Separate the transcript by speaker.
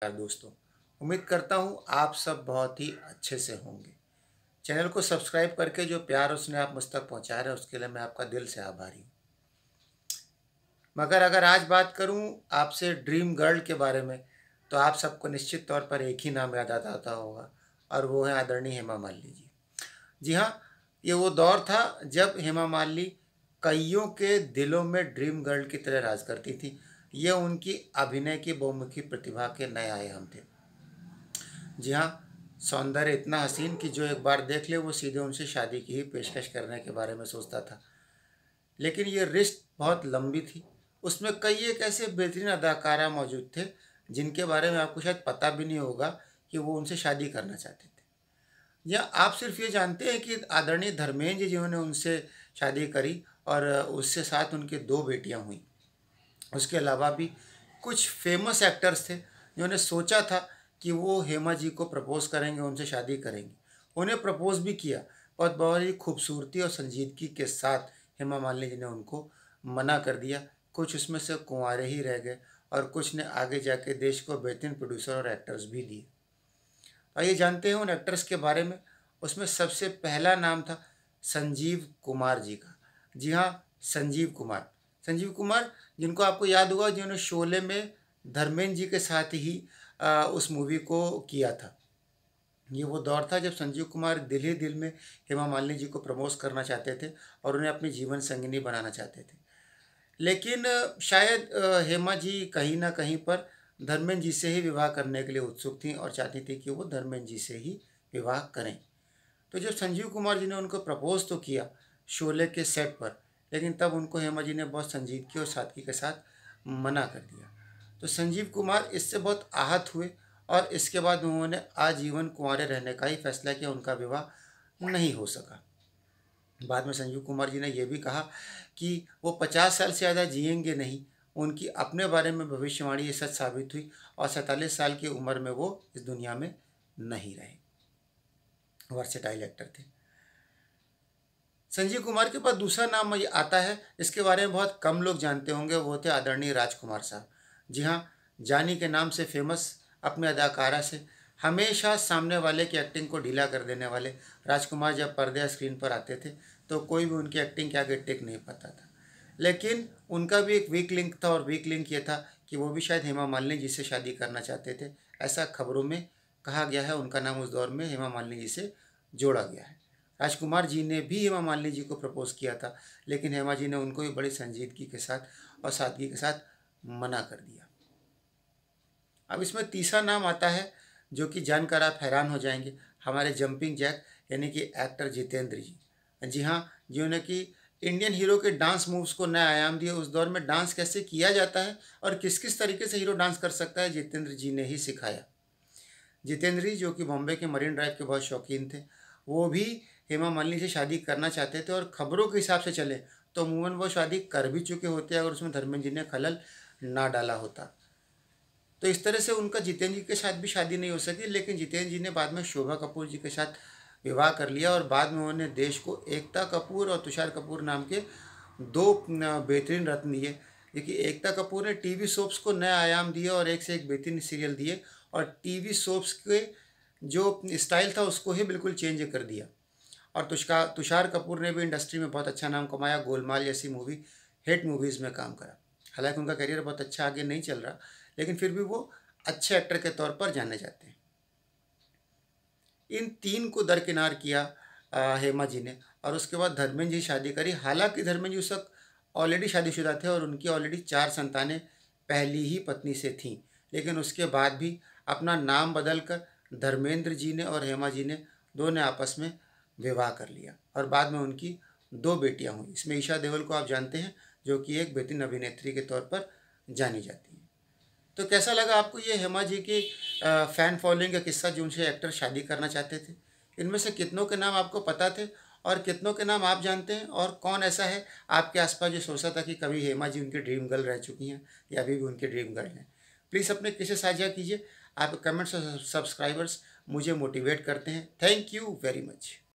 Speaker 1: यार दोस्तों, उम्मीद करता हूँ आप सब बहुत ही अच्छे से होंगे। चैनल को सब्सक्राइब करके जो प्यार और स्नेह आप मुझ तक पहुँचा रहे हैं उसके लिए मैं आपका दिल से आभारी हूँ। मगर अगर आज बात करूँ आपसे ड्रीम गर्ल के बारे में, तो आप सबको निश्चित तौर पर एक ही नाम याद आता होगा और वो है आदरणीय हेमा मालिनी जी। जी हाँ, ये वो दौर था जब हेमा मालिनी कईयों के दिलों में ड्रीम गर्ल की तरह राज करती थी। ये उनकी अभिनय की बहुमुखी प्रतिभा के नए आयाम थे। जी हाँ, सौंदर्य इतना हसीन कि जो एक बार देख ले वो सीधे उनसे शादी की ही पेशकश करने के बारे में सोचता था। लेकिन ये रिश्त बहुत लंबी थी। उसमें कई एक ऐसे बेहतरीन अदाकारा मौजूद थे जिनके बारे में आपको शायद पता भी नहीं होगा कि वो उनसे शादी करना चाहते थे। या आप सिर्फ ये जानते हैं कि आदरणीय धर्मेंद्र जी जिन्होंने उनसे शादी करी और उससे साथ उनके 2 बेटियां हुई। उसके अलावा भी कुछ फेमस एक्टर्स थे जिन्होंने सोचा था कि वो हेमा जी को प्रपोज करेंगे, उनसे शादी करेंगे। उन्हें प्रपोज भी किया और बहुत ही खूबसूरती और संजीदगी के साथ हेमा मालिनी जी ने उनको मना कर दिया। कुछ उसमें से कुंवारे ही रह गए और कुछ ने आगे जाके देश को बेहतरीन प्रोड्यूसर और एक्टर्स भी दिए। आइए जानते हैं उन एक्टर्स के बारे में। उसमें सबसे पहला नाम था संजीव कुमार जी का। जी हाँ, संजीव कुमार। संजीव कुमार जिनको आपको याद होगा जिन्होंने शोले में धर्मेंद्र जी के साथ ही उस मूवी को किया था। ये वो दौर था जब संजीव कुमार दिल ही दिल में हेमा मालिनी जी को प्रमोट करना चाहते थे और उन्हें अपनी जीवन संगिनी बनाना चाहते थे। लेकिन शायद हेमा जी कहीं न कहीं पर धर्मेंद्र जी से ही विवाह करने के लिए उत्सुक थीं और चाहती थी कि वो धर्मेंद्र जी से ही विवाह करें। तो जब संजीव कुमार जी ने उनको प्रपोज़ तो किया शोले के सेट पर, लेकिन तब उनको हेमा जी ने बहुत संजीदगी और सादगी के साथ मना कर दिया। तो संजीव कुमार इससे बहुत आहत हुए और इसके बाद उन्होंने आजीवन कुँवारे रहने का ही फैसला किया, उनका विवाह नहीं हो सका। बाद में संजीव कुमार जी ने यह भी कहा कि वो 50 साल से ज़्यादा जिएंगे नहीं। उनकी अपने बारे में भविष्यवाणी ये सच साबित हुई और 47 साल की उम्र में वो इस दुनिया में नहीं रहे। वर्सेटाइल एक्टर थे। संजीव कुमार के पास दूसरा नाम ये आता है, इसके बारे में बहुत कम लोग जानते होंगे, वो थे आदरणीय राजकुमार साहब। जी हाँ, जानी के नाम से फेमस, अपने अदाकारा से हमेशा सामने वाले की एक्टिंग को ढीला कर देने वाले राजकुमार जब पर्दे या स्क्रीन पर आते थे तो कोई भी उनकी एक्टिंग के आगे टिक नहीं पाता था। लेकिन उनका भी एक वीक लिंक था और वीक लिंक ये था कि वो भी शायद हेमा मालिनी जी से शादी करना चाहते थे। ऐसा खबरों में कहा गया है। उनका नाम उस दौर में हेमा मालिनी जी से जोड़ा गया है। राजकुमार जी ने भी हेमा मालिनी जी को प्रपोज़ किया था, लेकिन हेमा जी ने उनको भी बड़ी संजीदगी के साथ और सादगी के साथ मना कर दिया। अब इसमें तीसरा नाम आता है जो कि जानकर आप हैरान हो जाएंगे, हमारे जंपिंग जैक यानी कि एक्टर जितेंद्र जी। जी हाँ, जिन्होंने कि इंडियन हीरो के डांस मूव्स को नया आयाम दिया। उस दौर में डांस कैसे किया जाता है और किस किस तरीके से हीरो डांस कर सकता है, जितेंद्र जी ने ही सिखाया। जितेंद्र जी जो कि बॉम्बे के मरीन ड्राइव के बहुत शौकीन थे, वो भी हेमा मालिनी से शादी करना चाहते थे और खबरों के हिसाब से चले तो अमूमन वो शादी कर भी चुके होते अगर उसमें धर्मेंद्र जी ने खलल ना डाला होता। तो इस तरह से उनका जितेंद्र जी के साथ भी शादी नहीं हो सकी, लेकिन जितेंद्र जी ने बाद में शोभा कपूर जी के साथ विवाह कर लिया और बाद में उन्होंने देश को एकता कपूर और तुषार कपूर नाम के 2 बेहतरीन रत्न दिए। देखिए, एकता कपूर ने टीवी सोप्स को नया आयाम दिया और एक से एक बेहतरीन सीरियल दिए और टीवी सोप्स के जो स्टाइल था उसको ही बिल्कुल चेंज कर दिया। और तुषार कपूर ने भी इंडस्ट्री में बहुत अच्छा नाम कमाया, गोलमाल जैसी मूवी, हिट मूवीज़ में काम करा। हालांकि उनका करियर बहुत अच्छा आगे नहीं चल रहा, लेकिन फिर भी वो अच्छे एक्टर के तौर पर जाने जाते हैं। इन 3 को दरकिनार किया हेमा जी ने और उसके बाद धर्मेंद्र जी शादी करी। हालांकि धर्मेंद्र जी उस वक्त ऑलरेडी शादीशुदा थे और उनकी ऑलरेडी 4 संतानें पहली ही पत्नी से थीं, लेकिन उसके बाद भी अपना नाम बदल कर धर्मेंद्र जी ने और हेमा जी ने दोनों ने आपस में विवाह कर लिया और बाद में उनकी 2 बेटियां हुई। इसमें ईशा देओल को आप जानते हैं, जो कि एक बेहतरीन अभिनेत्री के तौर पर जानी जाती हैं। तो कैसा लगा आपको ये हेमा जी की फ़ैन फॉलोइंग का किस्सा जो उनसे एक्टर शादी करना चाहते थे? इनमें से कितनों के नाम आपको पता थे और कितनों के नाम आप जानते हैं? और कौन ऐसा है आपके आसपास जो सोचता था कि कभी हेमा जी उनकी ड्रीम गर्ल रह चुकी हैं या अभी भी उनकी ड्रीम गर्ल हैं? प्लीज़ अपने किस्से साझा कीजिए। आपके कमेंट्स और सब्सक्राइबर्स मुझे मोटिवेट करते हैं। Thank you very much.